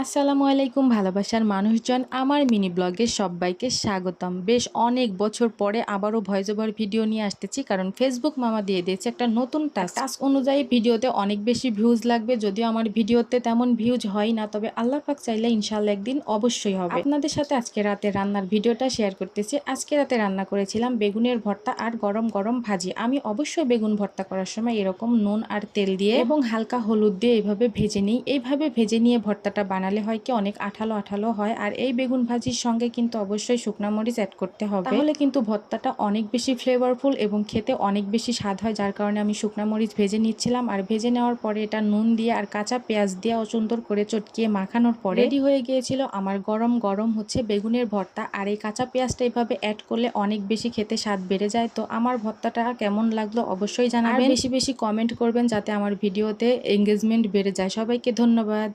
আসসালামু আলাইকুম ভালোবাসার মানুষজন, আমার মিনি ব্লগে সবাইকে স্বাগতম। বেশ অনেক বছর পরে আবারও ভয়েস ওভার ভিডিও নিয়ে আসতেছি, কারণ ফেসবুক মামা দিয়ে দিয়েছে একটা নতুন টাস্ক অনুযায়ী ভিডিওতে অনেক বেশি ভিউজ লাগবে। যদিও আমার ভিডিওতে তেমন ভিউজ হয় না, তবে আল্লাহ পাক চাইলে ইনশাল্লাহ একদিন অবশ্যই হবে। আপনাদের সাথে আজকে রাতে রান্নার ভিডিওটা শেয়ার করতেছি। আজকে রাতে রান্না করেছিলাম বেগুনের ভর্তা আর গরম গরম ভাজি। আমি অবশ্যই বেগুন ভর্তা করার সময় এরকম নুন আর তেল দিয়ে এবং হালকা হলুদ দিয়ে এইভাবে ভেজে নিই। এইভাবে ভেজে নিয়ে ভর্তাটা বানালে হয় কি অনেক আঠালো আঠালো হয়। আর এই বেগুন ভাজির সঙ্গে কিন্তু অবশ্যই শুকনা মরিচ অ্যাড করতে হবে, তাহলে কিন্তু ভর্তাটা অনেক বেশি ফ্লেভারফুল এবং খেতে অনেক বেশি স্বাদ হয়। যার কারণে আমি শুকনা মরিচ ভেজে নিচ্ছিলাম। আর ভেজে নেওয়ার পরে এটা নুন দিয়ে আর কাঁচা পেঁয়াজ দিয়ে সুন্দর করে চটকিয়ে মাখানোর পরে রেডি হয়ে গিয়েছিল আমার গরম গরম বেগুনের ভর্তা। আর এই কাঁচা পেঁয়াজটা এইভাবে অ্যাড করলে অনেক বেশি খেতে স্বাদ বেড়ে যায়। তো আমার ভর্তাটা কেমন লাগলো অবশ্যই জানাবেন, বেশি বেশি কমেন্ট করবেন যাতে আমার ভিডিওতে এঙ্গেজমেন্ট বেড়ে যায়। সবাইকে ধন্যবাদ।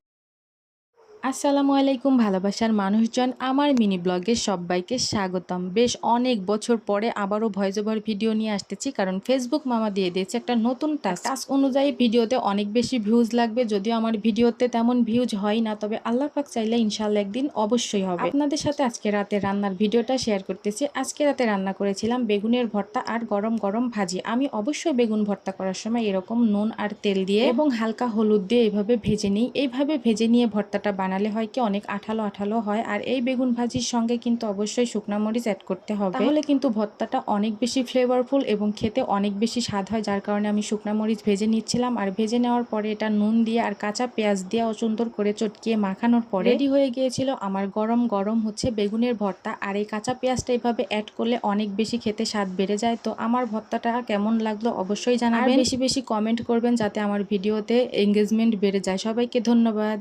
আসসালামু আলাইকুম ভালোবাসার মানুষজন, আমার মিনি ব্লগে সবাইকে স্বাগতম। বেশ অনেক বছর পরে আবারও ভয়েস ওভার ভিডিও নিয়ে আসতেছি, কারণ ফেসবুক মামা দিয়ে দিয়েছে একটা নতুন টাস্ক অনুযায়ী ভিডিওতে অনেক বেশি ভিউজ লাগবে। যদিও আমার ভিডিওতে তেমন ভিউজ হয় না, তবে আল্লাহ পাক চাইলে ইনশাল্লাহ একদিন অবশ্যই হবে। আপনাদের সাথে আজকে রাতে রান্নার ভিডিওটা শেয়ার করতেছি। আজকে রাতে রান্না করেছিলাম বেগুনের ভর্তা আর গরম গরম ভাজি। আমি অবশ্যই বেগুন ভর্তা করার সময় এরকম নুন আর তেল দিয়ে এবং হালকা হলুদ দিয়ে এইভাবে ভেজে নিই। এইভাবে ভেজে নিয়ে ভর্তাটা বানালে হয় কি অনেক আঠালো আঠালো হয়। আর এই বেগুন ভাজির সঙ্গে কিন্তু অবশ্যই শুকনা মরিচ অ্যাড করতে হবে, তাহলে কিন্তু ভর্তাটা অনেক বেশি ফ্লেভারফুল এবং খেতে অনেক বেশি স্বাদ হয়। যার কারণে আমি শুকনা মরিচ ভেজে নিচ্ছিলাম। আর ভেজে নেওয়ার পরে এটা নুন দিয়ে আর কাঁচা পেঁয়াজ দিয়ে সুন্দর করে চটকিয়ে মাখানোর পরে রেডি হয়ে গিয়েছিল আমার গরম গরম বেগুনের ভর্তা। আর এই কাঁচা পেঁয়াজটা এইভাবে অ্যাড করলে অনেক বেশি খেতে স্বাদ বেড়ে যায়। তো আমার ভর্তাটা কেমন লাগলো অবশ্যই জানাবেন, বেশি বেশি কমেন্ট করবেন যাতে আমার ভিডিওতে এঙ্গেজমেন্ট বেড়ে যায়। সবাইকে ধন্যবাদ।